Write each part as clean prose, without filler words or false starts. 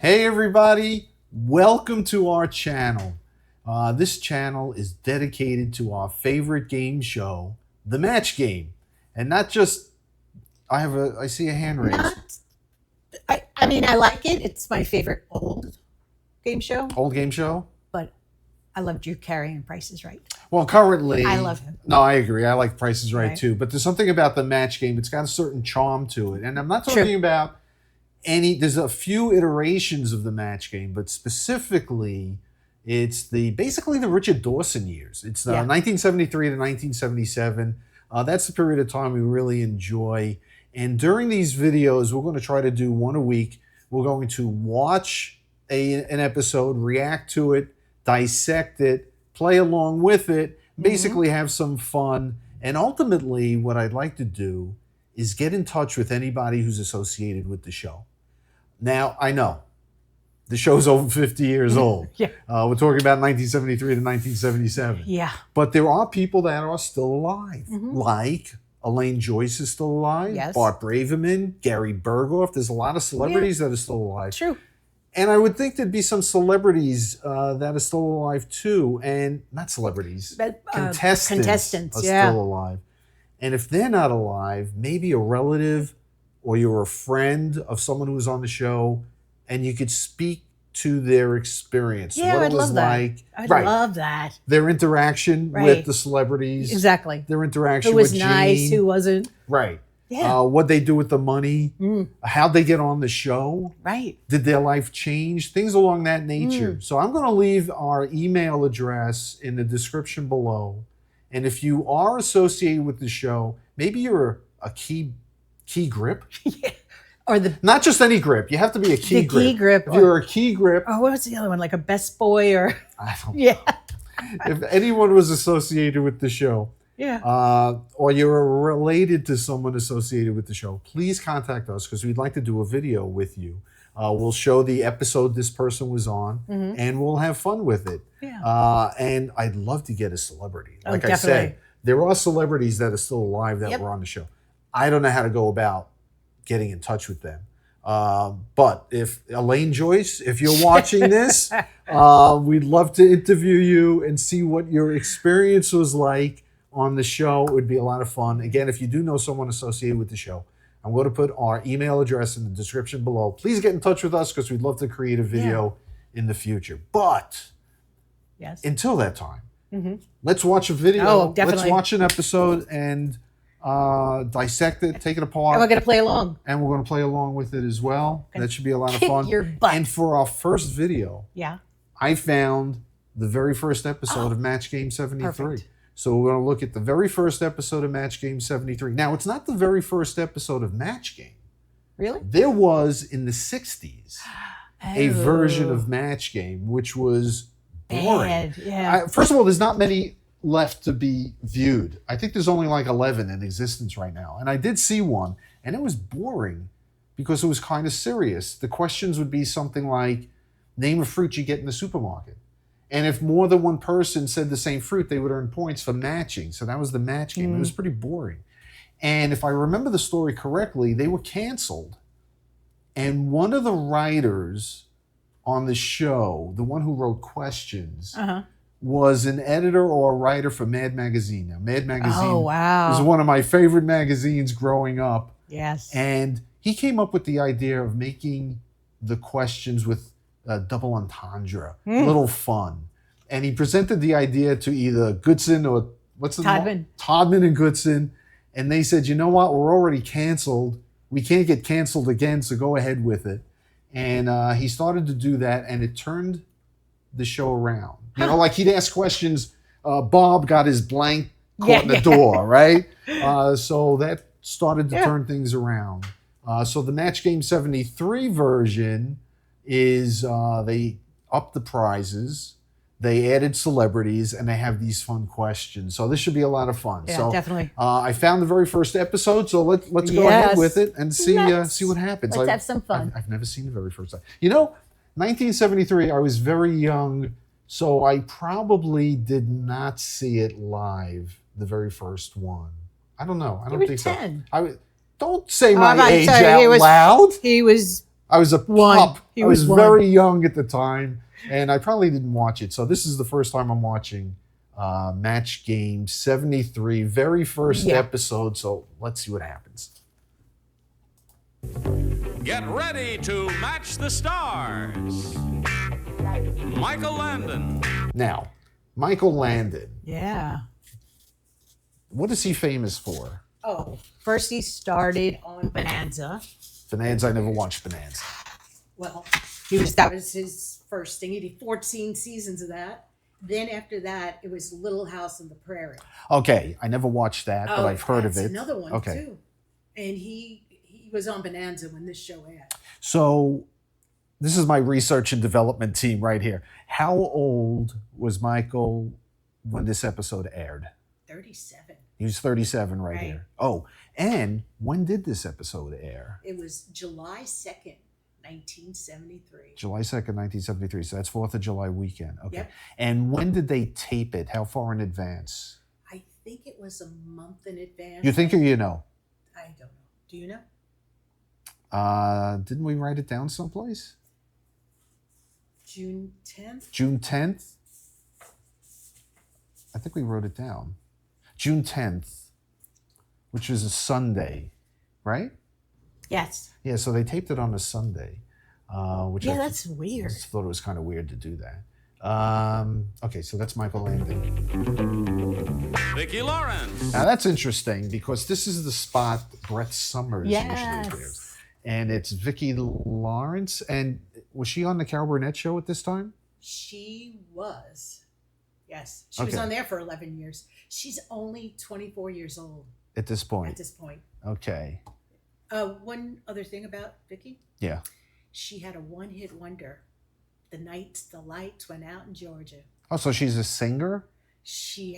Hey everybody, welcome to our channel. This channel is dedicated to our favorite game show, the Match Game. And not just, I see a hand raised. I mean, I like it. It's my favorite old game show, Old game show? but I love Drew Carey and Price is Right. Well, currently... I love him. No, I agree. I like Price is Right Right. too. But there's something about the Match Game. It's got a certain charm to it. And I'm not True. talking about there's a few iterations of the Match Game, but specifically it's basically the Richard Dawson years. It's 1973 to 1977. That's the period of time we really enjoy. And during these videos, we're going to try to do one a week. We're going to watch an episode, react to it, dissect it, play along with it, basically have some fun. And ultimately, what I'd like to do is get in touch with anybody who's associated with the show. Now, I know the show's over 50 years old. Yeah. We're talking about 1973 to 1977. Yeah. But there are people that are still alive, like Elaine Joyce is still alive, Yes. Bart Braverman, Gary Berghoff. There's a lot of celebrities that are still alive. True. And I would think there'd be some celebrities that are still alive too. And not celebrities, But, contestants are still alive. And if they're not alive, maybe a relative or you're a friend of someone who was on the show and you could speak to their experience. Yeah, what I'd it was love that. like. I'd Right. love that. Their interaction with the celebrities. Exactly. Their interaction Who was with nice, Gene. who wasn't. Right. Yeah. What they do with the money. How'd they get on the show. Right. Did their life change? Things along that nature. So I'm going to leave our email address in the description below. And if you are associated with the show, maybe you're a key grip. Or the Not just any grip. You have to be a key grip. key grip. If you're a key grip, Oh, what was the other one? Like a best boy or I don't yeah. if anyone was associated with the show, Yeah. or you're related to someone associated with the show, please contact us because we'd like to do a video with you. We'll show the episode this person was on, and we'll have fun with it. Yeah. And I'd love to get a celebrity. Oh, Like I definitely. said, there are celebrities that are still alive that were on the show. I don't know how to go about getting in touch with them. But if Elaine Joyce, if you're watching this, we'd love to interview you and see what your experience was like on the show. It would be a lot of fun. Again, if you do know someone associated with the show, I'm going to put our email address in the description below. Please get in touch with us because we'd love to create a video in the future. But Yes. until that time, let's watch a video. Oh, definitely. Let's watch an episode and dissect it, take it apart. And we're going to play along. And we're going to play along with it as well. That should be a lot of Kick fun. your butt. And for our first video, Yeah. I found the very first episode of Match Game 73. Perfect. So we're going to look at the very first episode of Match Game 73. Now, it's not the very first episode of Match Game. Really? There was, in the 60s, a version Oh. of Match Game, which was boring. Bad. Yeah. First of all, there's not many left to be viewed. I think there's only like 11 in existence right now. And I did see one, and it was boring because it was kind of serious. The questions would be something like, name a fruit you get in the supermarket. And if more than one person said the same fruit, they would earn points for matching. So that was the Match Game. It was pretty boring. And if I remember the story correctly, they were canceled. And one of the writers on the show, the one who wrote questions, was an editor or a writer for Mad Magazine. Now, Mad Magazine Oh, wow. was one of my favorite magazines growing up. Yes. And he came up with the idea of making the questions with double entendre, a little fun. And he presented the idea to either Goodson or Todman and Goodson. And they said, you know what? We're already canceled. We can't get canceled again, so go ahead with it. And he started to do that, and it turned the show around. You know, like he'd ask questions. Bob got his blank caught in the door, right? So that started to turn things around. So the Match Game 73 version is they upped the prizes, they added celebrities, and they have these fun questions. So this should be a lot of fun. Yeah, so definitely. I found the very first episode, so let's go ahead with it and see what happens. Let's have some fun. I've never seen the very first time. You know, 1973, I was very young, so I probably did not see it live, the very first one. I don't know. I don't think 10. so. Don't say my I'm age sorry, out loud. He was I was a pup. He I was was very young at the time, and I probably didn't watch it. So this is the first time I'm watching Match Game 73, very first episode. So let's see what happens. Get ready to match the stars. Michael Landon. Now, Michael Landon. Yeah. What is he famous for? Oh, first he started on Bonanza. Bonanza, I never watched Bonanza. Well, that was his first thing. He did 14 seasons of that. Then after that, it was Little House on the Prairie. Okay, I never watched that, but I've heard of it. Another one too. And he was on Bonanza when this show aired. So this is my research and development team right here. How old was Michael when this episode aired? 37. He was 37 right here. Oh, and when did this episode air? It was July 2nd, 1973. July 2nd, 1973. So that's 4th of July weekend. Okay. Yep. And when did they tape it? How far in advance? I think it was a month in advance. You think or you know? I don't know. Do you know? Didn't we write it down someplace? June 10th? June 10th? I think we wrote it down. June 10th, which is a Sunday, right? Yes. Yeah, so they taped it on a Sunday. Which that's weird. I thought it was kind of weird to do that. Okay, so that's Michael Landon. Vicki Lawrence. Now that's interesting because this is the spot Brett Summers usually appears. And it's Vicki Lawrence. And was she on the Carol Burnett show at this time? She was. Yes. She was on there for 11 years. She's only 24 years old. At this point? At this point. Okay. One other thing about Vicki. Yeah. She had a one-hit wonder. The night the lights went out in Georgia. Oh, so she's a singer? She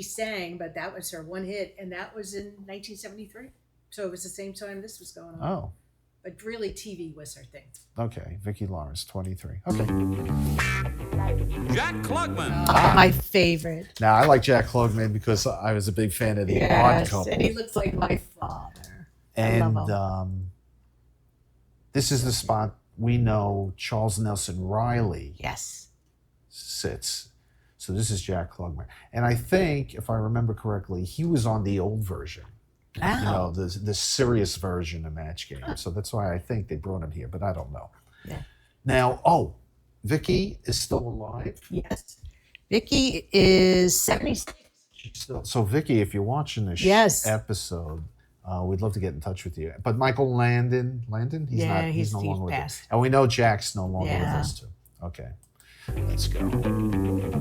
sang, but that was her one hit, and that was in 1973. So it was the same time this was going on. Oh. But really, TV was her thing. Okay, Vicki Lawrence, 23. Okay. Jack Klugman. My favorite. Now, I like Jack Klugman because I was a big fan of the Odd Couple. And he looks like my father. And this is the spot we know Charles Nelson Riley sits. So this is Jack Klugman. And I think, if I remember correctly, he was on the old version. Wow. You know, the serious version of Match Game. So that's why I think they brought him here, but I don't know. Yeah. Now, Vicki is still alive? Yes. Vicki is 76. So Vicki, if you're watching this episode, we'd love to get in touch with you. But Michael Landon, he's no longer with us. And we know Jack's no longer with us too. Okay. Let's go.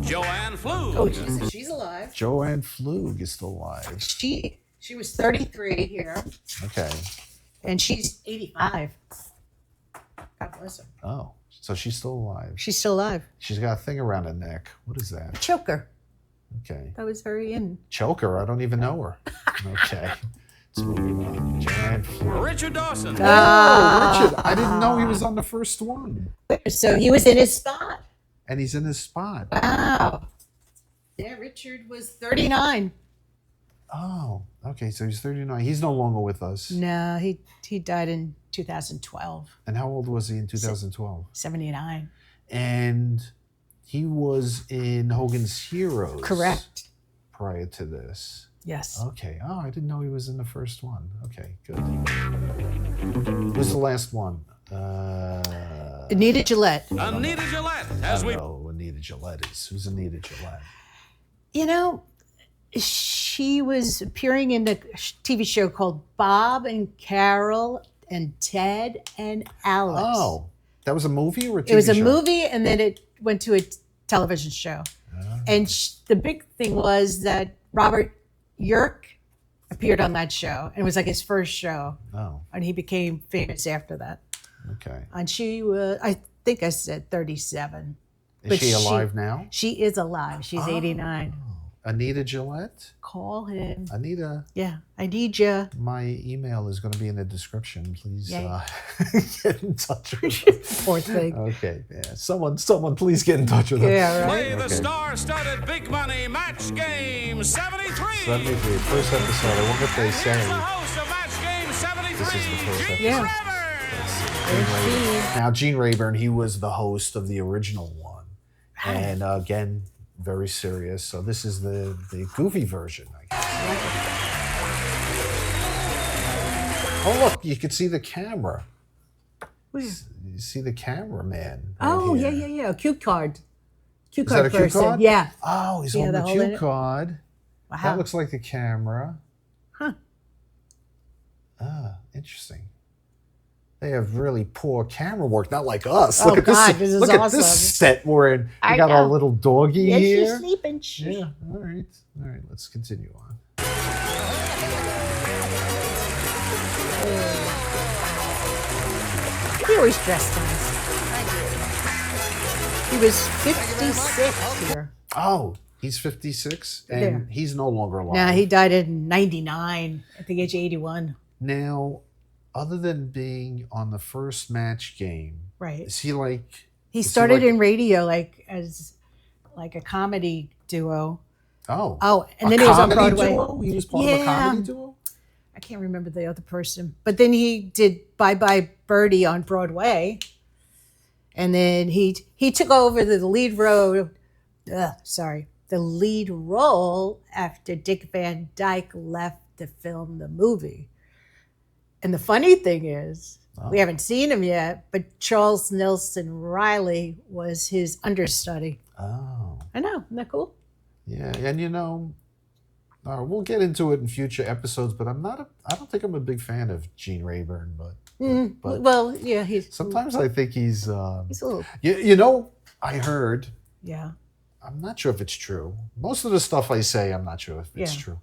Joanne Flug. Oh, Jesus, she's alive. Joanne Flug is still alive. She was 33 here. Okay. And she's 85. God bless her. Oh, so she's still alive. She's still alive. She's got a thing around her neck. What is that? A choker. Okay. That was very in. Choker? I don't even know her. Okay. Let's move on. Joanne Flug. Richard Dawson. Richard. I didn't know he was on the first one. So he was in his spot. And he's in his spot. Wow. Yeah, Richard was 39. Oh, okay. So he's 39. He's no longer with us. No, he died in 2012. And how old was he in 2012? 79. And he was in Hogan's Heroes. Correct. Prior to this. Yes. Okay. Oh, I didn't know he was in the first one. Okay, good. Who's the last one? Anita Gillette. Anita Gillette. Oh, Anita Gillette is. Who's Anita Gillette? You know, she was appearing in a TV show called Bob and Carol and Ted and Alex. Oh, that was a movie or a TV show? It was a movie, and then it went to a television show. Oh. And the big thing was that Robert Yerk appeared on that show, and it was like his first show. Oh. And he became famous after that. Okay. And she was, I think I said 37. Is she alive now? She is alive. She's 89. Anita Gillette? Call him. Anita. Yeah, I need you. My email is going to be in the description. Please get in touch with us. Poor thing. Okay, yeah. Someone please get in touch with us. Yeah, right. Play the star-studded big money Match Game 73. 73, first episode. I wonder if they say. Here's the host of Match Game 73, This is the first episode. Gene Yeah. Rivers. Now, Gene Rayburn, he was the host of the original one. And again, very serious. So this is the goofy version, I guess. Oh, look, you can see the camera. Where? You see the cameraman. Oh, yeah. A cue card. Cue Is that a card cue card? Yeah. Oh, he's Yeah, on the holding cue it. card. Wow. That looks like the camera. Huh. Ah, interesting. They have really poor camera work, not like us. Oh, Look at God, this. this is Look at awesome. this set we're in. We I got our know. little doggy Yeah, here. she's sleeping. Yeah, all right. All right, let's continue on. He always dressed nice. He was 56 here. Oh, he's 56 and There. he's no longer alive. Now he died in 99 at the age of 81. Now, other than being on the first Match Game, Right. is he like... He is started like- in radio as like a comedy duo. Oh. Oh, and A then he was on comedy Broadway. duo? He was part of a Yeah. comedy duo? I can't remember the other person, but then he did Bye Bye Birdie on Broadway, and then he took over the lead role. The lead role after Dick Van Dyke left to film the movie. And the funny thing is, we haven't seen him yet, but Charles Nelson Riley was his understudy. Oh. I know, isn't that cool? Yeah, and you know, we'll get into it in future episodes, but I don't think I'm a big fan of Gene Rayburn, but Well, yeah, he's sometimes I think he's a little, you know, I heard, yeah. I'm not sure if it's true. Most of the stuff I say, I'm not sure if it's Yeah. true.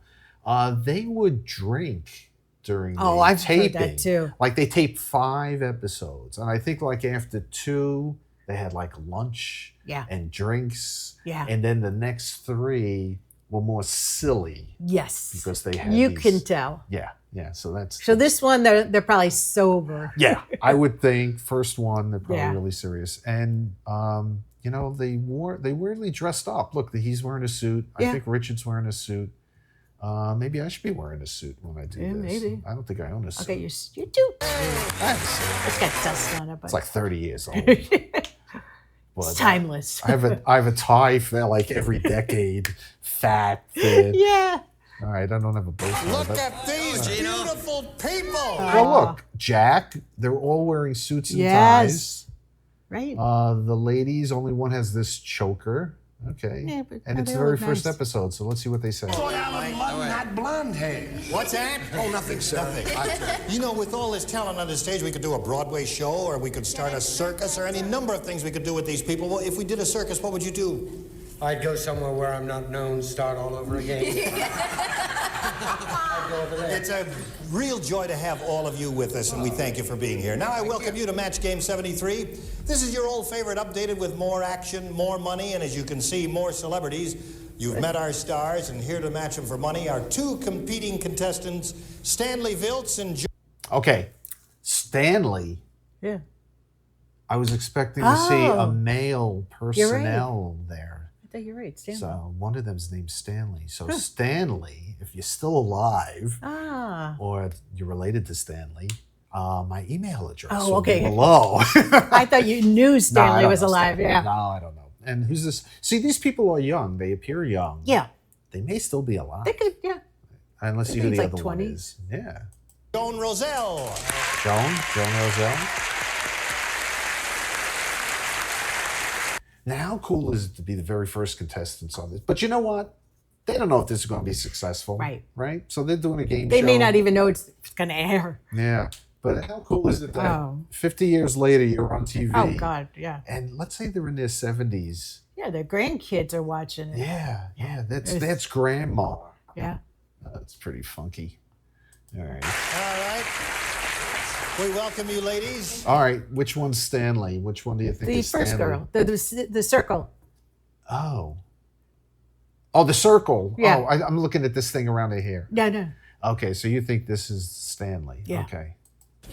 They would drink during the I've taping. heard that too. Like they taped 5 episodes, and I think like after 2, they had like lunch Yeah. and drinks. Yeah. And then the next 3 were more silly Yes. because they had You these- can tell. Yeah. So that's So this one, they're probably sober. yeah. I would think first one they're probably Yeah. really serious, and you know they weirdly dressed up. Look, he's wearing a suit. Yeah. I think Richard's wearing a suit. Maybe I should be wearing a suit when I do Yeah, this. maybe. I don't think I own a suit. Okay, you do. Thanks. It's got dust on it, but It's like 30 years old. it's timeless. I have a tie for like every decade. Fat, thin. Yeah. All right, I don't have a bow tie. Look but- at these beautiful people. Well, look, Jack. They're all wearing suits and Yes. ties. Right. The ladies, only one has this choker. Okay. Yeah, but and it's they the all very look first nice. episode, so let's see what they say. Not blonde hair. What's that? Oh, nothing, sir. Nothing. You know, with all this talent on the stage, we could do a Broadway show, or we could start a circus, or any number of things we could do with these people. Well, if we did a circus, what would you do? I'd go somewhere where I'm not known, start all over again. I'd go over there. It's a real joy to have all of you with us, and we thank you for being here. Now I welcome you to Match Game 73. This is your old favorite updated with more action, more money, and as you can see, more celebrities. You've met our stars, and here to match them for money are 2 competing contestants, Stanley Viltz and Okay. Stanley. Yeah. I was expecting to see a Oh. male personnel there. I think you're right, Stanley. So one of them's named Stanley. So Stanley, if you're still alive or you're related to Stanley, my email address Oh, will be okay. below. I thought you knew No, I Stanley don't was know alive. Stanley. Yeah. No, I don't know. And who's this? See, these people are young. They appear young. Yeah. They may still be alive. They could, yeah. And let's see I who think the it's other like one 20s. is. Yeah. Joan Roselle. Joan Roselle. Now, how cool is it to be the very first contestants on this? But you know what? They don't know if this is going to be successful. Right. Right? So they're doing a game They show. may not even know it's going to air. Yeah. But how cool is it that Oh. 50 years later you're on TV? Oh, God, yeah. And let's say they're in their 70s. Yeah, their grandkids are watching it. Yeah. That's grandma. Yeah. That's pretty funky. All right. All right. We welcome you, ladies. All right. Which one's Stanley? Which one do you think The is first Stanley? girl, the circle. Oh, the circle. Yeah. Oh, I'm looking at this thing around here. No. Okay, so you think this is Stanley? Yeah. Okay.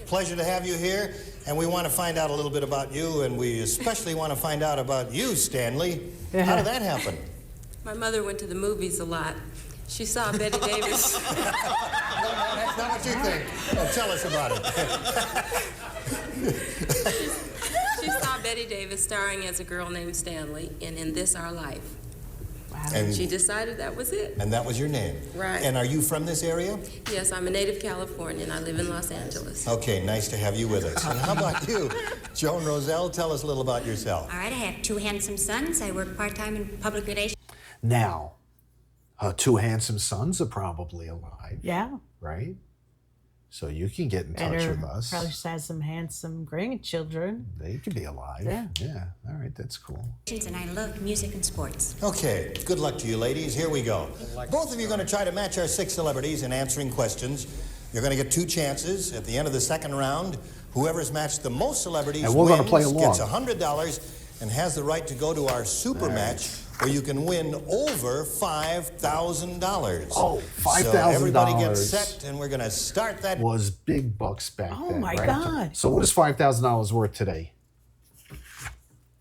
Pleasure to have you here, and we want to find out a little bit about you, and we especially want to find out about you, Stanley. How did that happen? My mother went to the movies a lot. She saw Betty Davis. That's not what you think. Well, tell us about it. She saw Betty Davis starring as a girl named Stanley in This Our Life. Wow. And, She decided that was it. and that was your name? Right. And are you from this area? Yes, I'm a native Californian. I live in Los Angeles. Okay, nice to have you with us. And how about you? Joan Roselle, tell us a little about yourself. All right, I have 2 handsome sons. I work part-time in public relations. Now, her 2 handsome sons are probably alive, Yeah. right? So you can get in And touch her with us. probably has some handsome grandchildren. They could be alive. Yeah. Yeah. All right, that's cool. And I love music and sports. Okay, good luck to you, ladies. Here we go. Both of you are going to try to match our 6 celebrities in answering questions. You're going to get 2 chances. At the end of the second round, whoever's matched the most celebrities And we're gonna wins, play along. gets $100 and has the right to go to our super match where you can win over $5,000. Oh, $5,000. So everybody gets set, and we're going to start that. Was big bucks back Oh then, my right? God. So what is $5,000 worth today?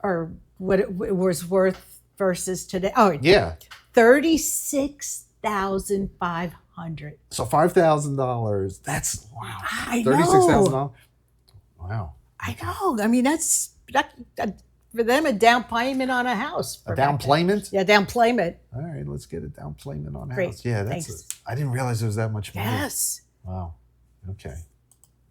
Or what it was worth versus today. Oh, Yeah. 36,500. So $5,000. That's wow. I know. $36,000. Wow. I know. I mean, that's for them a down payment on a house. A down payment? Yeah, down payment. All right, let's get a down payment on a Great. house. Yeah, that's. Thanks. I didn't realize there was that much money. Yes. Wow. Okay.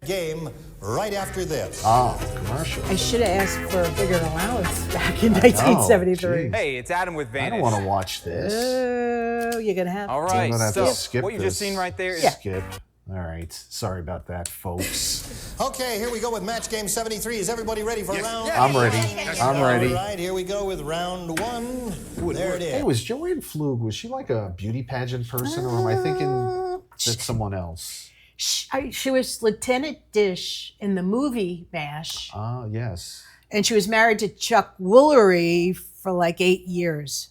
Game right after this. Oh, commercial. I should have asked for a bigger allowance back in 1973. geez. Hey, it's Adam with I Vantage. don't want to watch this. Oh, you're gonna have. All to. right, I'm gonna have so to skip what you just this. seen right there is Skip. All right. Sorry about that, folks. Okay, here we go with Match Game 73. Is everybody ready for round? I'm ready. I'm ready. All right, here we go with round 1. There it is. Hey, was Joanne Flug, was she like a beauty pageant person, or am I thinking that's someone else? She was Lieutenant Dish in the movie MASH, Ah, yes. and she was married to Chuck Woolery for like 8 years.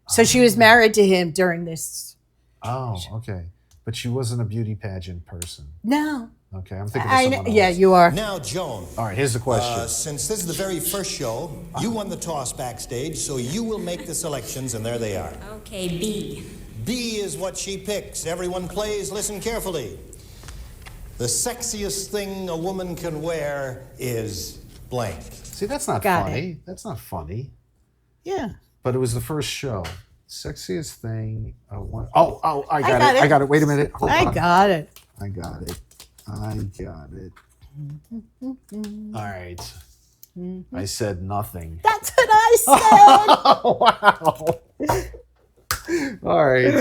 So she was married to him during this. Oh, okay. But she wasn't a beauty pageant person. No, Okay, I'm thinking of I someone know. else. Yeah, you are. Now, Joan, All right, here's the question. since this is the very first show, you won the toss backstage, so you will make the selections, and there they are. Okay, B. B is what she picks. Everyone plays, listen carefully. The sexiest thing a woman can wear is blank. See, that's not Got funny. That's not funny. Yeah. But it was the first show. Sexiest thing. I got got it. it. I got it. Wait a minute. Hold I on. got it. I got it. All right. I said nothing. That's what I said. Oh, wow. All right.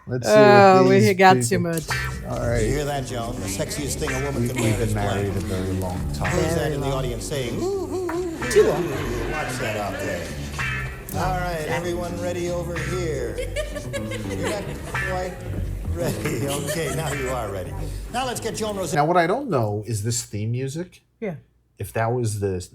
Let's see. Oh, what we these got people- too much. All You right. hear that, Joan? The sexiest thing a woman can We've wear is been married blank. a very long Who's time. that in the audience saying, ooh, ooh, ooh, Too long. ooh? Watch that out there. All right, everyone ready over here. You're not quite ready. Okay, now you are ready. Now let's get Joan Roselle. Now, what I don't know is this theme music. Yeah. If that was the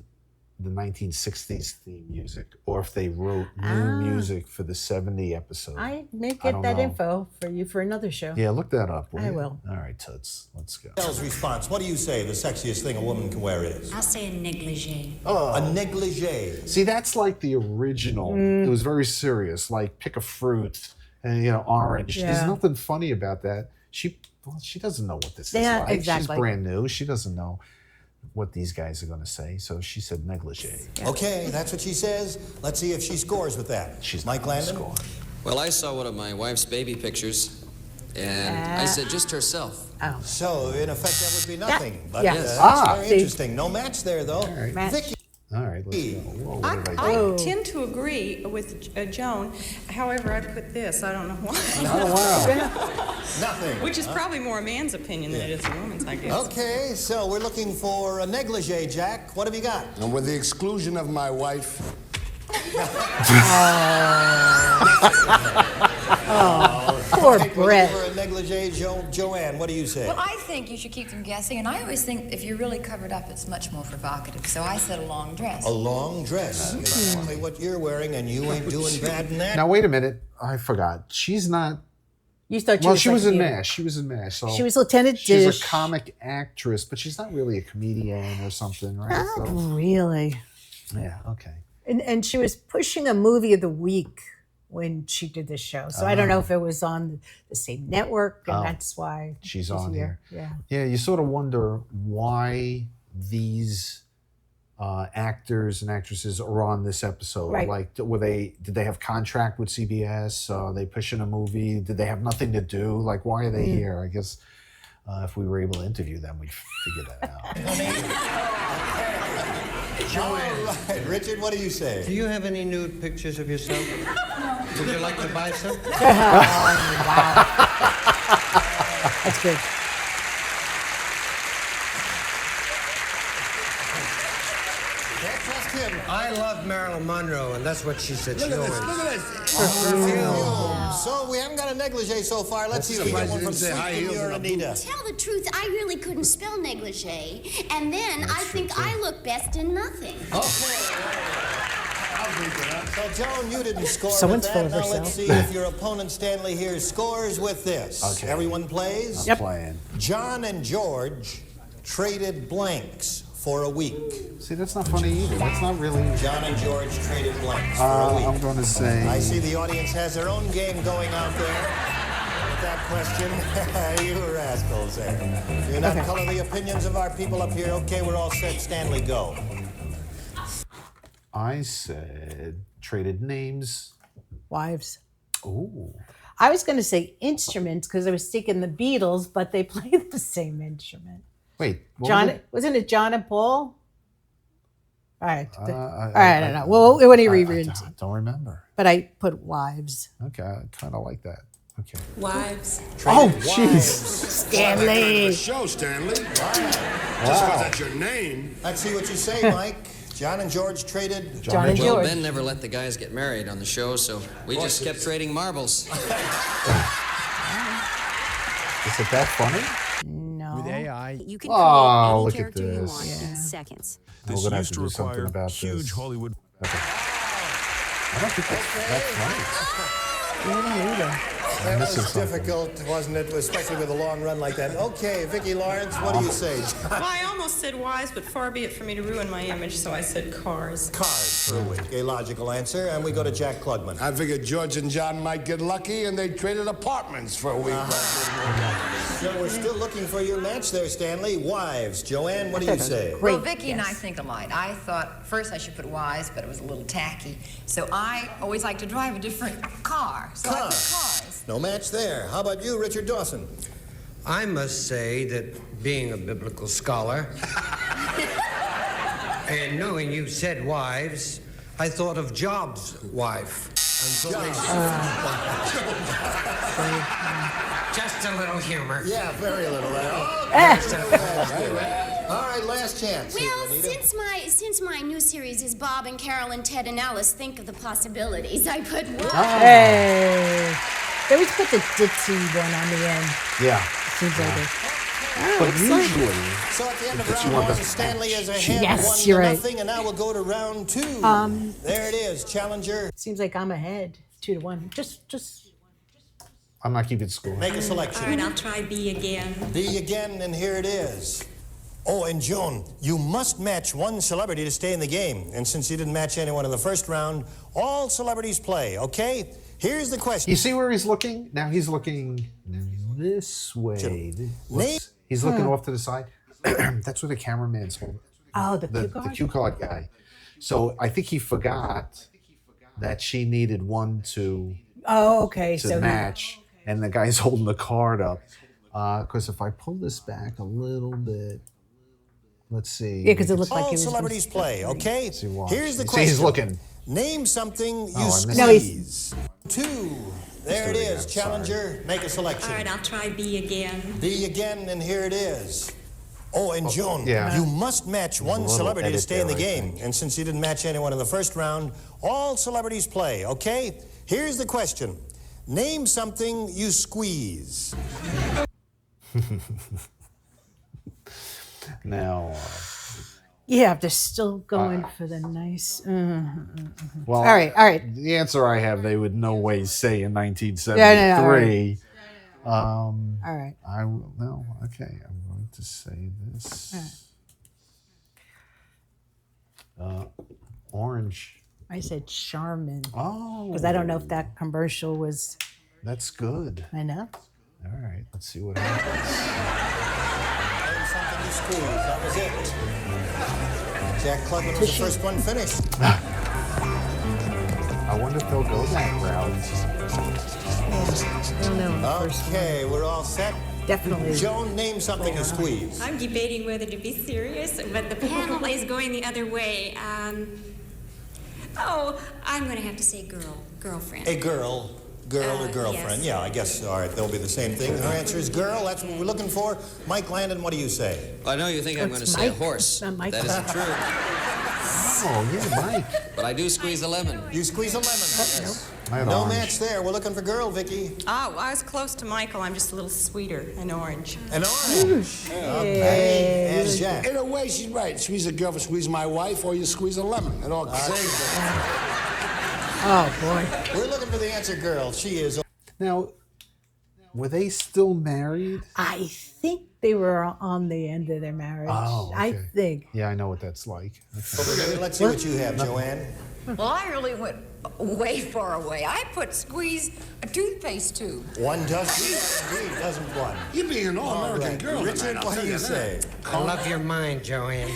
1960s theme music, or if they wrote new music for the 70 episode. I may I get don't that know. info for you for another show. Yeah, look that up. I you? will. All right, Toots. Let's go. Roselle's response. What do you say the sexiest thing a woman can wear is? I'll say a negligee. A negligee. See, that's like the original. It was very serious. Like pick a fruit and orange. Yeah. There's nothing funny about that. She doesn't know what this Yeah, is like. exactly. She's brand new. She doesn't know what these guys are going to say. So she said negligee. Okay, that's what she says. Let's see if she scores with that. She's Mike not gonna Landon. score. Well, I saw one of my wife's baby pictures, and I said just herself. Oh. So, in effect, that would be nothing. But yeah. that's very See. interesting. No match there, though. Match. Vicky. All right, let's go. Whoa, what did I I do? tend to agree with Joan. However, I put this, I don't know why. Oh, wow. Nothing. Which is probably more a man's opinion than it is a woman's, I guess. Okay, so we're looking for a negligee, Jack. What have you got? And with the exclusion of my wife, Poor We're Brett. looking for a negligee, Joanne. What do you say? Well, I think you should keep them guessing, and I always think if you're really covered up, it's much more provocative. So I said a long dress. A long dress. Exactly what you're wearing, and you ain't doing bad in that. Now, wait a minute. I forgot. She's not. You thought Well, she like was in you. MASH. She was in MASH. So She was Lieutenant she's Dish. a comic actress, but she's not really a comedian or something, right? Not So, really. yeah, okay. And she was pushing a movie of the week when she did this show. So I don't know if it was on the same network, and Oh. that's why She's on here. Yeah. Yeah, you sort of wonder why these actors and actresses are on this episode? Right. Like, did they have contract with CBS? Are they pushing a movie? Did they have nothing to do? Like, why are they here? I guess if we were able to interview them, we'd figure that out. All right, Richard, what do you say? Do you have any nude pictures of yourself? No. Would you like to buy some? Wow. That's good. Can't trust him. I love Marilyn Monroe, and that's what she said. She always. Look at this. Perfume. So we haven't got a negligee so far. Let's see if we get one from Sweet or Anita. Tell the truth, I really couldn't spell negligee. And then I think I look best in nothing. So, Joan, you didn't score Someone's with full that. of Now let's herself. see if your opponent Stanley here scores with this. Okay. Everyone plays? I'm playing. John and George traded blanks for a week. See, that's not funny either. That's not really. John and George traded blanks for a week. I'm going to say. I see the audience has their own game going out there. With that question, you rascals there. Do not color the opinions of our people up here. Okay, we're all set. Stanley, go. I said traded names. Wives. Ooh. I was going to say instruments because I was thinking the Beatles, but they play the same instrument. Wait. Wasn't it John and Paul? All right. I don't know. Well, when he reread, don't remember. but I put wives. Okay, I kind of like that. Okay. Wives. Oh, jeez. Stanley. Show, Stanley. Just because that's your name. Let's see what you say, Mike. John and George traded. John and Well, George. Ben never let the guys get married on the show, so we just kept trading marbles. Is it that funny? No. With AI, You can Oh, create any look at character you this. want in seconds. We're this gonna have used to to do something require about huge this. Hollywood. Okay. I don't think that's funny. That was missing something. difficult, wasn't it? Especially with a long run like that. Okay, Vicki Lawrence, what do you say? Well, I almost said wives, but far be it for me to ruin my image, so I said cars. Cars for a week. A logical answer. And we go to Jack Klugman. I figured George and John might get lucky and they traded apartments for a week. So we're still looking for your match there, Stanley. Wives. Joanne, what do you say? Well, Vicki and I think alike. I thought first I should put wives, but it was a little tacky. So I always like to drive a different car. So I put cars. No match there. How about you, Richard Dawson? I must say that being a biblical scholar and knowing you said wives, I thought of Job's wife. Just a little humor. Yeah, very little there. All right, last chance. Well, since my new series is Bob and Carol and Ted and Alice think of the possibilities, I put wives. Hey. They always put the ditzy one on the end. Yeah. Seems like it. But usually, So at the end of you round want one, the Stanley is ahead Yes, 1-0, you're right. and now we'll go to round two. There it is, challenger. Seems like I'm ahead, 2-1. Just. I'm not keeping score. Make a selection. All right, I'll try B again. B again, and here it is. Oh, and Joan, you must match one celebrity to stay in the game. And since you didn't match anyone in the first round, all celebrities play, okay? Here's the question. You see where he's looking? Now he's looking this way. Whoops. He's looking off to the side. That's where the cameraman's holding. Oh, the cue The card? cue card guy. So I think he forgot that she needed one to Oh, okay. So match. And the guy's holding the card up. Because if I pull this back a little bit, let's see. Yeah, because it looked like All it was. celebrities play, okay? Let's see, watch. Here's the See, question. he's looking. Name something you I missed it. squeeze. Two. There it do it is, again, challenger. Make a selection. All right, I'll try B again. B again, and here it is. Oh, and Joan, yeah. you must match one little celebrity to edit stay in the there, I game. think. And since you didn't match anyone in the first round, all celebrities play, okay? Here's the question. Name something you squeeze. Now, Yeah, they're still going for the nice. well, All right. The answer I have, they would no way say in 1973. All right. I will. No, okay. I'm going to say this. Orange. I said Charmin. Oh. Because I don't know if that commercial was. That's good. I know. All right. Let's see what happens. something you squeeze. That was it. Jack Klugman was the first one finished. I wonder if they'll go that route. I don't know. Okay, we're all set. Definitely. Joan, name something you squeeze. I'm debating whether to be serious, but the panel is going the other way. I'm going to have to say girlfriend. A girl or girlfriend. Yes. Yeah, I guess, all right, they'll be the same thing. Her answer is girl. That's what we're looking for. Mike Landon, what do you say? I know you think I'm going to say a horse. Mike. That isn't true. Oh, yeah, Mike. But I do squeeze a lemon. You squeeze a lemon. Yes. No match there. We're looking for girl, Vicky. Oh, I was close to Michael. I'm just a little sweeter. An orange. An orange. Okay. And Jack. In a way, she's right. Squeeze a girl, squeeze my wife, or you squeeze a lemon. It all same. Oh, boy. We're looking for the answer girl. She is. Now, were they still married? I think they were on the end of their marriage. Oh, okay. I think. Yeah, I know what that's like. Okay. Let's see what you have, Joanne. Well, I really went way far away. I put squeeze a toothpaste tube. One doesn't one. You're being an all-American girl. Richard, what do you say? I love your mind, Joanne.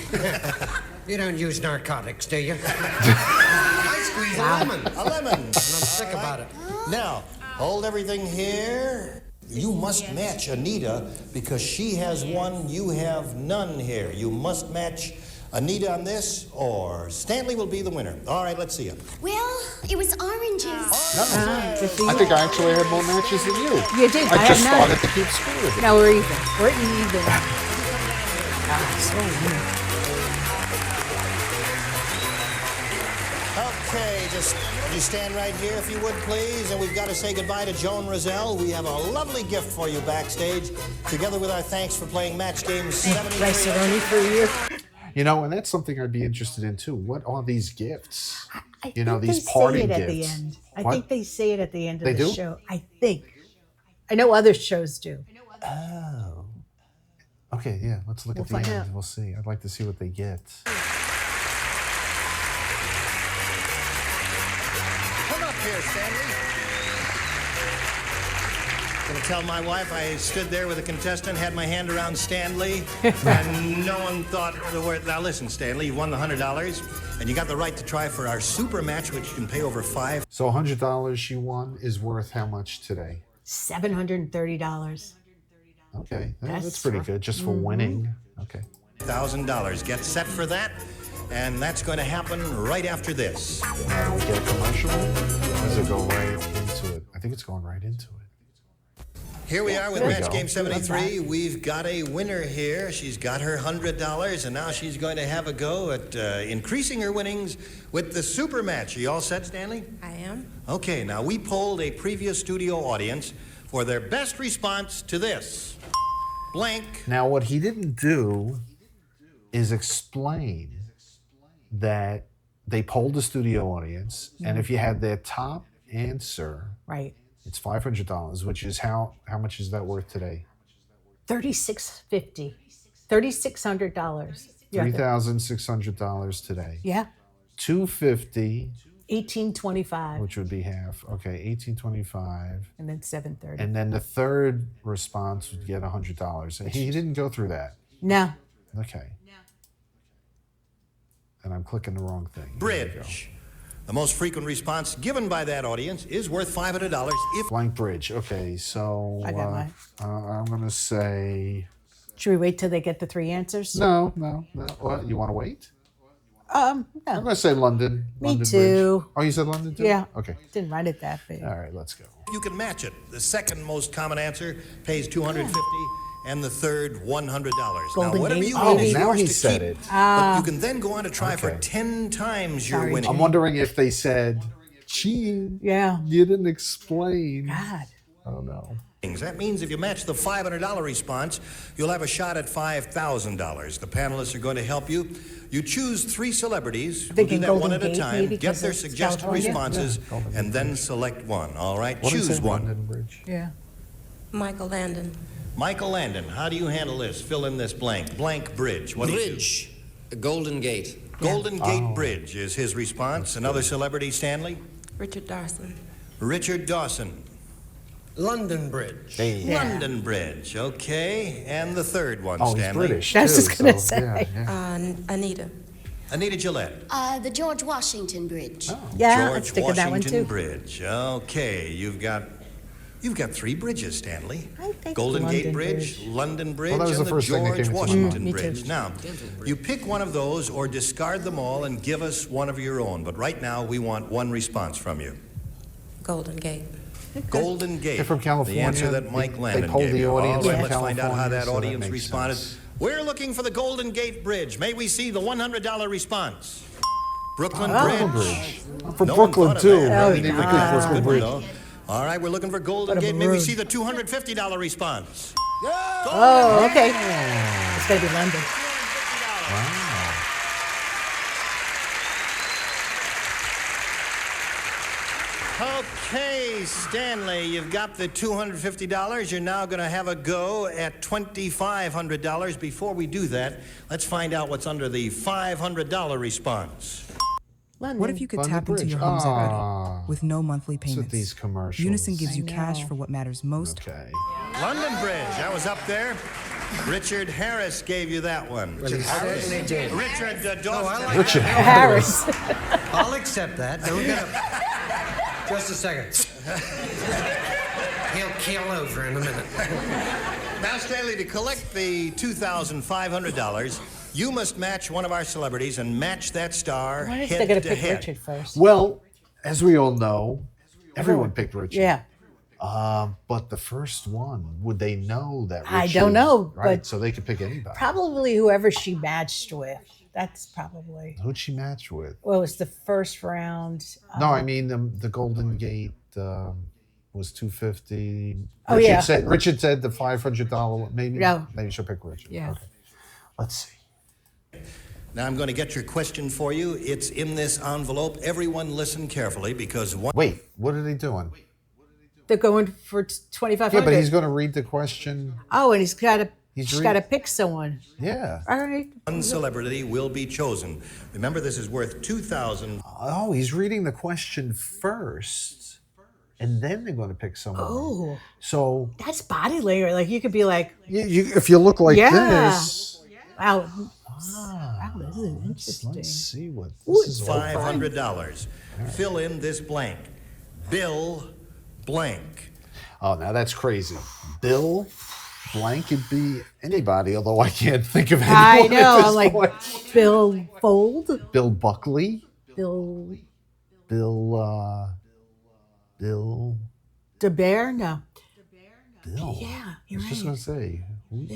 You don't use narcotics, do you? I squeeze a lemon. A lemon. And I'm sick about it. Now, hold everything here. You must match Anita because she has one, you have none here. You must match Anita on this, or Stanley will be the winner. All right, let's see it. Well, it was oranges. I think I actually had more matches than you. You did. I just have none. started to keep score with it. No, we're even. We're even. So weird. Okay, just you stand right here if you would, please. And we've got to say goodbye to Joan Rozelle. We have a lovely gift for you backstage, together with our thanks for playing Match Game 73. Only for you. You know, and that's something I'd be interested in too. What are these gifts? I You know, think these they party say it at the gifts. end. I What? think they say it at the end of They the do? show. I think. I know other shows do. Oh. Okay, yeah, let's look at the find end. out. We'll see. I'd like to see what they get. Come up here, Stanley. I'm gonna tell my wife I stood there with a contestant, had my hand around Stanley, and no one thought the word. Now listen, Stanley, you won the $100, and you got the right to try for our super match, which you can pay over $5. So $100 she won is worth how much today? $730. Okay, that's That's pretty for- good just for winning. Okay. $1,000. Get set for that, and that's going to happen right after this. Now we get a commercial. Does it go right into it? I think it's going right into it. Here we are with There we Match go. Game 73. We've got a winner here. She's got her $100, and now she's going to have a go at increasing her winnings with the super match. Are you all set, Stanley? I am. Okay, now we polled a previous studio audience for their best response to this. Blank. Now, what he didn't do is explain that they polled the studio audience, and if you had their top answer, Right. it's $500, which is how much is that worth today? $3,650. $3,600. Yeah. $3,600 today. Yeah. $250, $1,825. which would be half. Okay, $1,825. And then $730. And then the third response would get $100. He didn't go through that. No. Okay. And I'm clicking the wrong thing. There we go. Bridge. The most frequent response given by that audience is worth $500 if... Blank bridge. Okay, so I got mine. I'm going to say... Should we wait till they get the three answers? No. What, you want to wait? No. I'm going to say London. Me London too. Bridge. Oh, you said London too? Yeah. Okay. Didn't write it that big. All right, let's go. You can match it. The second most common answer pays $250, and the third $100. Now, Golden whatever Gate, you win is now yours he to said keep, it. but you can then go on to try for Okay. 10 times your Sorry, winning. I'm wondering if they said, cheating. Yeah. You didn't explain. God. I don't know. That means if you match the $500 response, you'll have a shot at $5,000. The panelists are going to help you. You choose 3 celebrities. We'll do Thinking that one Golden at a Gate, time. maybe, Get 'cause their it's suggested California? responses, Yeah, Golden and then select one. All right, What choose is it, one. London Bridge? Yeah. Michael Landon. Michael Landon, how do you handle this? Fill in this blank. Blank bridge. What do you do? Bridge. Golden Gate. Golden Gate Bridge is his response. Another celebrity, Stanley? Richard Dawson. Richard Dawson. London Bridge. London Bridge, okay. And the third one, Oh, he's Stanley. British, I was too, just gonna so, say. Anita. Anita Gillette. The George Washington Bridge. Yeah, George let's stick with that one Washington too. Bridge. Okay, you've got 3 bridges, Stanley. I think Golden Gate London Bridge, London Bridge, Well, that was and the the first thing that George came to mind. Washington Me too. Bridge. Now, you pick one of those or discard them all and give us one of your own. But right now, we want one response from you. Golden Gate. Golden Gate. They're from California. The answer that Mike They Landon polled gave the you. audience All right, in let's find out how California, that so that audience makes responded. sense. We're looking for the Golden Gate Bridge. May we see the $100 response? Brooklyn Brooklyn Bridge. Bridge. I'm from No one Brooklyn, thought of too. that. I Oh, didn't even think yeah. Brooklyn Good Bridge. though. All right, we're looking for Golden What a Gate. May we maroon. see the $250 response? Oh, okay. It's gotta be London. Okay, Stanley, you've got the $250. You're now going to have a go at $2,500. Before we do that, let's find out what's under the $500 response. London. What if you could London tap into Bridge. your home's Ah. equity with no monthly What's with payments? these commercials? Unison gives you I cash know. for what matters most. Okay. London Bridge, that was up there. Richard Harris gave you that one. Richard Harris? Richard Dawson. I like Richard that. Harris. I'll accept that. Don't get up. Just a second. He'll keel over in a minute. Now, Stanley, to collect the $2,500, you must match one of our celebrities and match that star Why is they head gonna to pick head. Richard first? Well, as we all know, everyone picked Richard. Yeah. But the first one, would they know that Richard? I don't know, Right, but- so they could pick anybody. Probably whoever she matched with. That's probably. Who'd she match with? Well, it was the first round. No, I mean the Golden Gate was $250. Oh, Richard yeah. Richard said the $500. Maybe. Yeah. Maybe she'll pick Richard. Yeah. Okay. Let's see. Now, I'm going to get your question for you. It's in this envelope. Everyone listen carefully because one... Wait, what are they doing? They're going for 2,500. Yeah, but he's going to read the question. Oh, and she's got He's to pick someone. Yeah. All right. One celebrity will be chosen. Remember, this is worth $2,000. Oh, he's reading the question first, and then they're going to pick someone. Oh. So That's body language. Like you could be like, if you look like Yeah. this. wow. Wow, this is interesting. Let's see what Ooh, this it's is so all fun. about. $500. Fill in this blank. Bill blank. Oh, now that's crazy. Bill blank could be anybody, although I can't think of anyone. I at know. this I'm like point. Bill Fold. Bill Buckley. Bill Bill DeBear. No. Bill. Yeah, I you're was just right. going to say.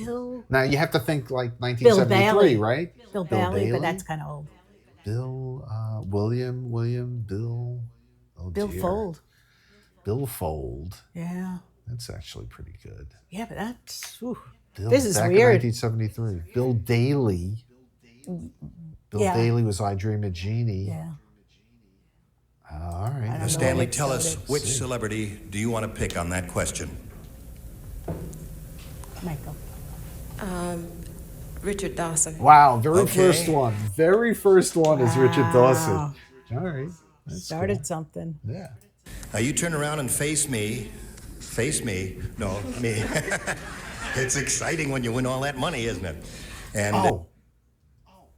Bill. Now you have to think like Bill 1973, Bailey. right? Bill Bailey, but that's kind of old. Bill William Bill. Oh, Bill dear. Fold. Bill Fold. Yeah. That's actually pretty good. Yeah, but that's. Ooh. Bill, This is back weird. in 1973. Bill Daly. Bill Yeah. Daly was I Dream of Jeannie. Yeah. All right. Now, Stanley, tell us which celebrity do you want to pick on that question? Michael. Richard Dawson. Wow, very Okay. first one. Very first one is Richard Dawson. Wow. All right. That's Started cool. something. Yeah. Now, you turn around and face me. Face me. No, me. It's exciting when you win all that money, isn't it? And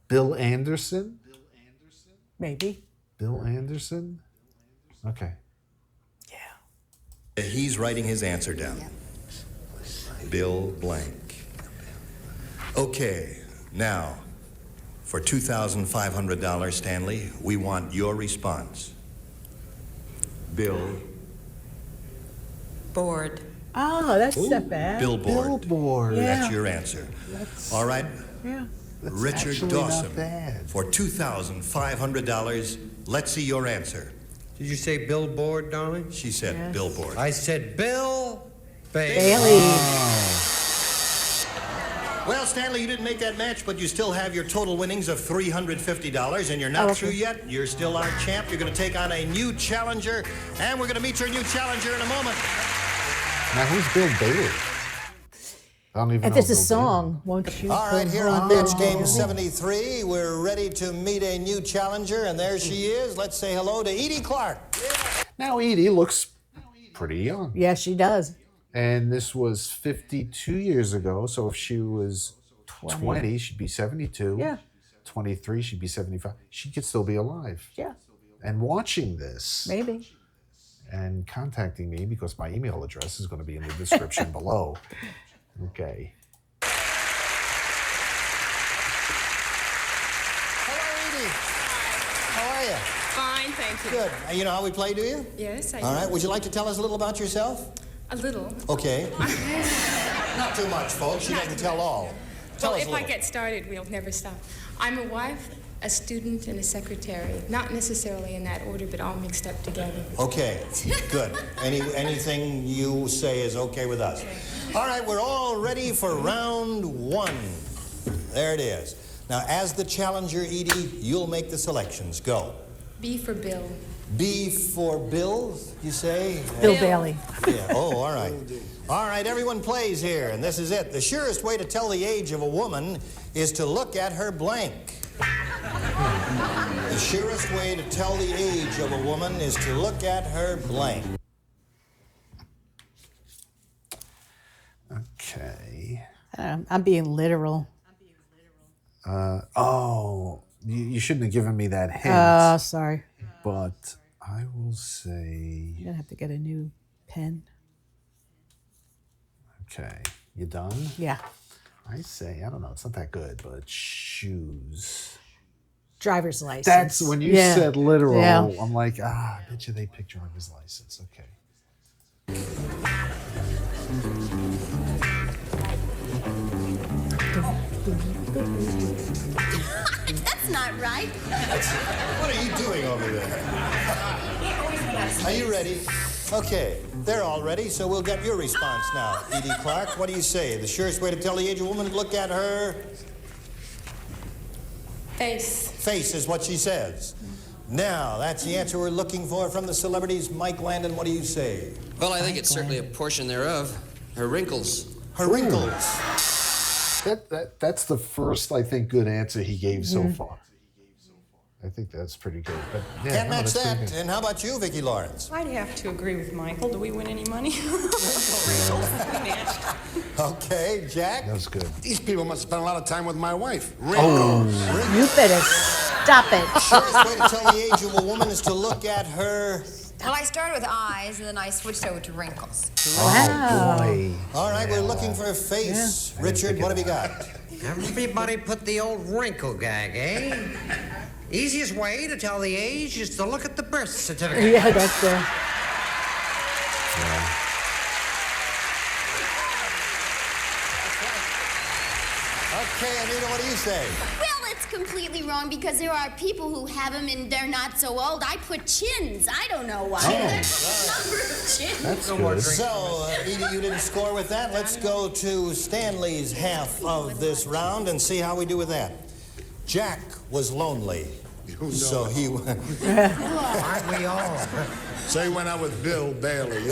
Bill Anderson? Maybe. Bill Anderson? Okay. he's writing his answer down. Bill blank. Okay, now, for $2,500, Stanley, we want your response. Bill. Board. Oh, that's not bad. Billboard. Billboard. That's Yeah. your answer. That's, All right. Yeah. that's Richard actually Dawson. Not bad. For $2,500, let's see your answer. Did you say billboard, darling? She said Yes. billboard. I said Bill Bailey. Bailey. Well, Stanley, you didn't make that match, but you still have your total winnings of $350, and you're not through yet. You're still our champ. You're going to take on a new challenger, and we're going to meet your new challenger in a moment. Now, who's Bill Bailey? I don't even If know. it's a Bill song, won't you? All right, come here on home? Match Game 73, we're ready to meet a new challenger, and there she is. Let's say hello to Edie Clark. Bailey. Now, Edie looks pretty young. Yeah, she does. And this was 52 years ago. So if she was 20 she'd be 72. Yeah. 23, she'd be 75. She could still be alive. Yeah. And watching this. Maybe. And contacting me because my email address is going to be in the description below. Okay. How are you? Fine, thank you. Good. You know how we play, do you? Yes, I All right. do. Would you like to tell us a little about yourself? A little. Okay. Not too much, folks. You can tell all. Tell us a If I little. get started, we'll never stop. I'm a wife, a student, and a secretary. Not necessarily in that order, but all mixed up together. Okay, good. Anything you say is okay with us. All right, we're all ready for round one. There it is. Now, as the challenger, Edie, you'll make the selections. Go. B for Bill. B for Bill, you say? Bill Bailey. Yeah. Oh, all right. All right, everyone plays here, and this is it. The surest way to tell the age of a woman is to look at her blank. The surest way to tell the age of a woman is to look at her blank. Okay. I'm being literal. You shouldn't have given me that hint. Sorry. But I will say... I'm going to have to get a new pen. Okay. You done? Yeah. I say, I don't know, it's not that good, but shoes. Driver's license. That's when you said literal. Yeah. I'm like, I bet you they picked driver's license. Okay. That's not right. What are you doing over there? Are you ready? Okay, they're all ready, so we'll get your response now. Edie Clark, what do you say? The surest way to tell the age of a woman is to look at her... Face. Face is what she says. Now, that's the answer we're looking for from the celebrities. Mike Landon, what do you say? Well, I think it's certainly a portion thereof. Her wrinkles. Her wrinkles. That's the first, I think, good answer he gave so far. I think that's pretty good. But yeah, Can't match that's pretty that. good. And how about you, Vicki Lawrence? I'd have to agree with Michael. Do we win any money? Okay, Jack? That was good. These people must spend a lot of time with my wife. Oh. You better stop it. Surest way to tell the age of a woman is to look at her... Well, I started with eyes, and then I switched over to wrinkles. Wow. Boy. All right, we're looking for a face. Richard, what have you got? Everybody put the old wrinkle gag, eh? Easiest way to tell the age is to look at the birth certificate. Yeah, that's Okay, Anita, what do you say? Well, it's completely wrong because there are people who have them and they're not so old. I put chins. I don't know why. There's a number of chins. That's good. So, Edie, you didn't score with that. Let's go to Stanley's half of this round and see how we do with that. Jack was lonely. So he went. Aren't we all? So he went out with Bill Bailey.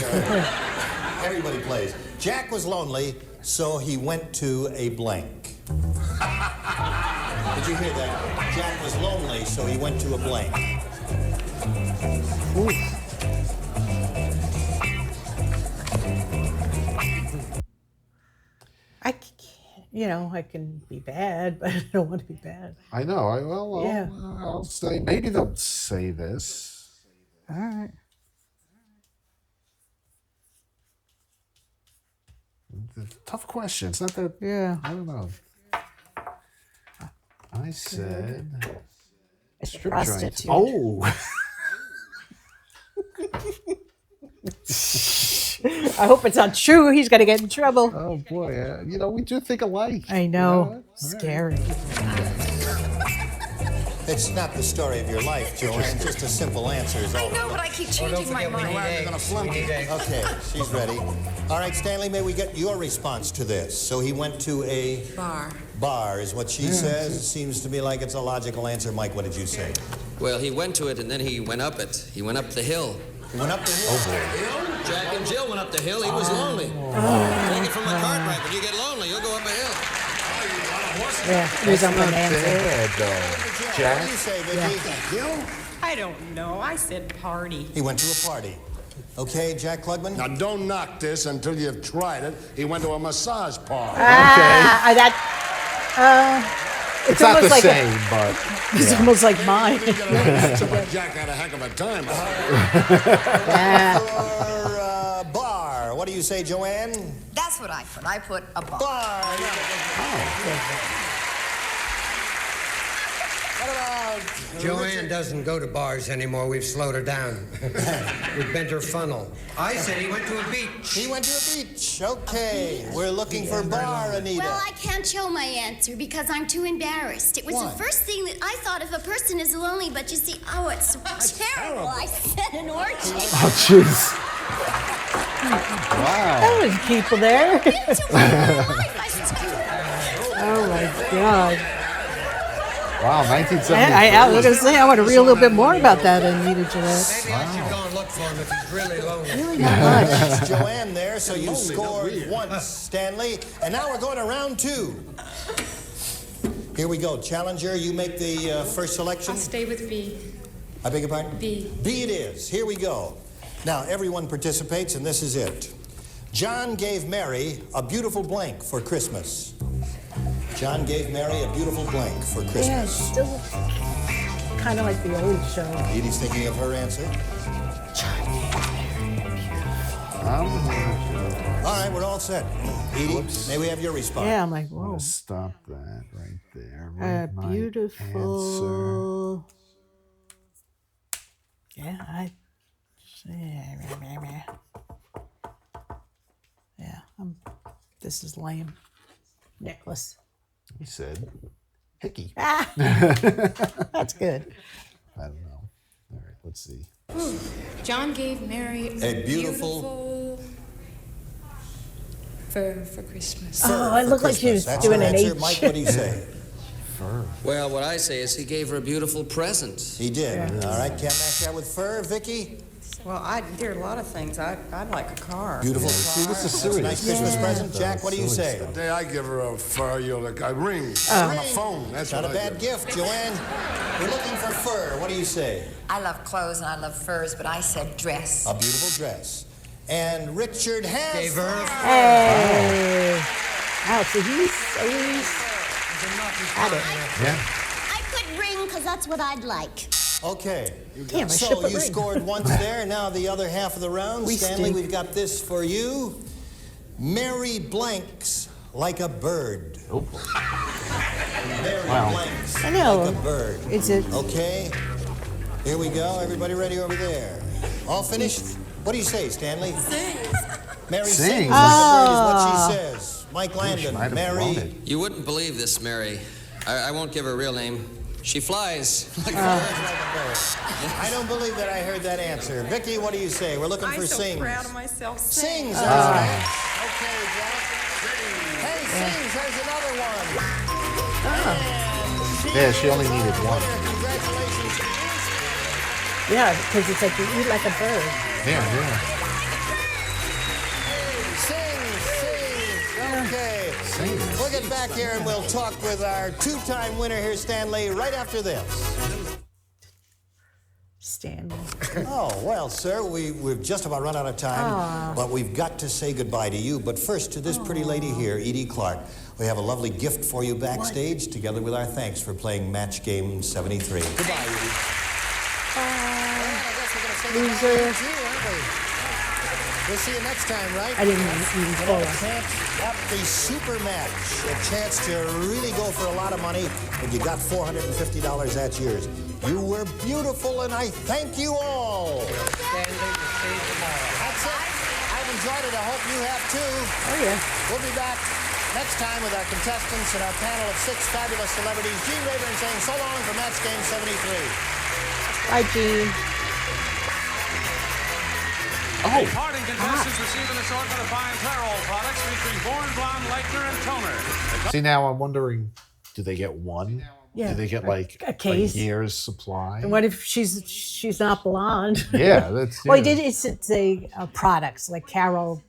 Everybody plays. Jack was lonely, so he went to a blank. Did you hear that? Jack was lonely, so he went to a blank. I can't, I can be bad, but I don't want to be bad. I know. Yeah. I'll say, maybe they'll say this. All right. Tough question. It's not that. Yeah. I don't know. I said. A strip prostitute. joint. Oh. I hope it's not true. He's going to get in trouble. Oh, boy. We do think alike. I know. Scary. It's not the story of your life, Joanne. Just a simple answer is all. I know, but I keep changing my mind. Okay, she's ready. All right, Stanley, may we get your response to this? So he went to a... Bar. Bar is what she says. It seems to me like it's a logical answer. Mike, what did you say? Well, he went to it, and then he went up it. He went up the hill. He went up the hill? Oh, boy. Jack and Jill went up the hill. He was lonely. Take it from the Cartwright. When you get lonely, you'll go up a hill. Yeah, he was on my man's Bad, though. What Jack? do you say, Vicky? I don't know. I said party. He went to a party. Okay, Jack Klugman? Now, don't knock this until you've tried it. He went to a massage parlor. It's not the same, but it's almost like mine. Jack had a heck of a time. For bar, what do you say, Joanne? That's what I put. I put a bar. Bar. What about Joanne doesn't go to bars anymore. We've slowed her down. We've bent her funnel. I said he went to a beach. He went to a beach. Okay. We're looking for bar, Anita. Well, I can't show my answer because I'm too embarrassed. It was Why? the first thing that I thought if a person is lonely, but you see, oh, it's terrible. I said an orgy. Oh, jeez. Wow. There was people there. Oh my God. Wow, 1973. I was going to say, I want to read a little bit more about that, Anita Gillette. Maybe I should go and look for him if he's really lonely. Really not much. That's Joanne there, so you scored once, Stanley. And now we're going to round 2. Here we go. Challenger, you make the first selection. I'll stay with B. I beg your pardon? B. B it is. Here we go. Now, everyone participates, and this is it. John gave Mary a beautiful blank for Christmas. John gave Mary a beautiful blank for Christmas. Yeah, it's still kind of like the old show. Edie's thinking of her answer. All right, we're all set. Edie, may we have your response? Yeah, I'm like, whoa. Stop that right there. Beautiful. Yeah, this is lame. Necklace. He said, hickey. That's good. I don't know. All right, let's see. John gave Mary a beautiful fur for Christmas. Oh, it looked like she was That's doing your an answer. H. Mike, what do you say? Fur. Well, what I say is he gave her a beautiful present. He did. Yeah. All right, can't match that with fur. Vicky? Well, there are a lot of things. I'd like a car. Beautiful See, car. this is That's a serious. nice Christmas present. Jack, what do you say? The day I give her a fur, a ring. Oh. A phone. That's Not what a I bad give. gift, Joanne. We're looking for fur. What do you say? I love clothes and I love furs, but I said dress. A beautiful dress. And Richard has... Gave her. Hey. Wow, so he's at it. Yeah. I put ring because that's what I'd like. Okay. Damn, I should So put you ring. scored once there. Now the other half of the round. We Stanley, stink. we've got this for you. Mary blanks like a bird. Oh. Mary Wow. blanks I know. like a bird. Is it? Okay. Here we go. Everybody ready over there? All finished? What do you say, Stanley? Mary Sings. sings like a bird is what she says. Mike She might Landon, have Mary. blown it. You wouldn't believe this, Mary. I won't give her a real name. She flies like a Like bird. a bird. I don't believe that I heard that answer. Vicky, what do you say? We're looking I'm for so sings. proud of myself. Sings, there's an X. Okay, Jack. Hey, sings, there's another one. Yeah, she only needed one. Congratulations. Yeah, because it's like you eat like a bird. Yeah. Sings. Okay. Sings. We'll get back here and we'll talk with our two-time winner here, Stanley, right after this. Stanley. Oh, well, sir, we've just about run out of time, but we've got to say goodbye to you. But first, to this pretty lady here, Edie Clark, we have a lovely gift for you backstage, together with our thanks for playing Match Game 73. Goodbye, Edie. Loser. We'll see you next time, right? I didn't even A follow. chance at the super match. A chance to really go for a lot of money, and you got $450. That's yours. You were beautiful, and I thank you all. That's it. I've enjoyed it. I hope you have too. Oh, yeah. We'll be back next time with our contestants and our panel of 6 fabulous celebrities. Gene Rayburn saying so long for Match Game 73. Bye, Gene. Departing contestants receive an assortment of fine Clairol products featuring Born Blonde, Lightener, and Toner. See, now I'm wondering, do they get one? Yeah. Do they get like a case? a year's supply? And what if she's not blonde? Yeah, that's. Well, yeah. he did. It's products like Carol.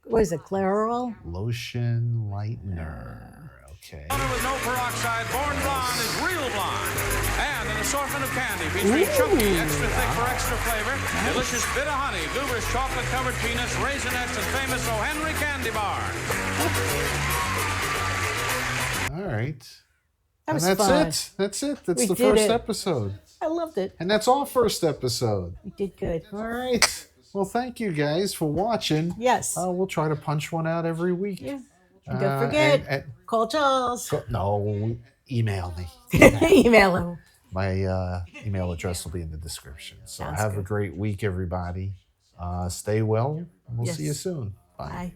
What is it? Clairol. Lotion lightener. Okay. With no peroxide, Born Blonde is real blonde. And an assortment of candy featuring chunky, extra thick for extra flavor, delicious bit of honey, Goober's chocolate-covered peanuts, Raisinets, and famous O. Henry candy bar. All right. That was and that's fun. it. That's it. That's We the did first it. episode. I loved it. And that's our first episode. We did good. All right. Well, thank you guys for watching. Yes. We'll try to punch one out every week. Yeah. And don't forget, and call Charles. no, email me. Email him. My email address will be in the description. So Sounds have good. a great week, everybody. Stay well. We'll Yes. see you soon. Bye. Bye.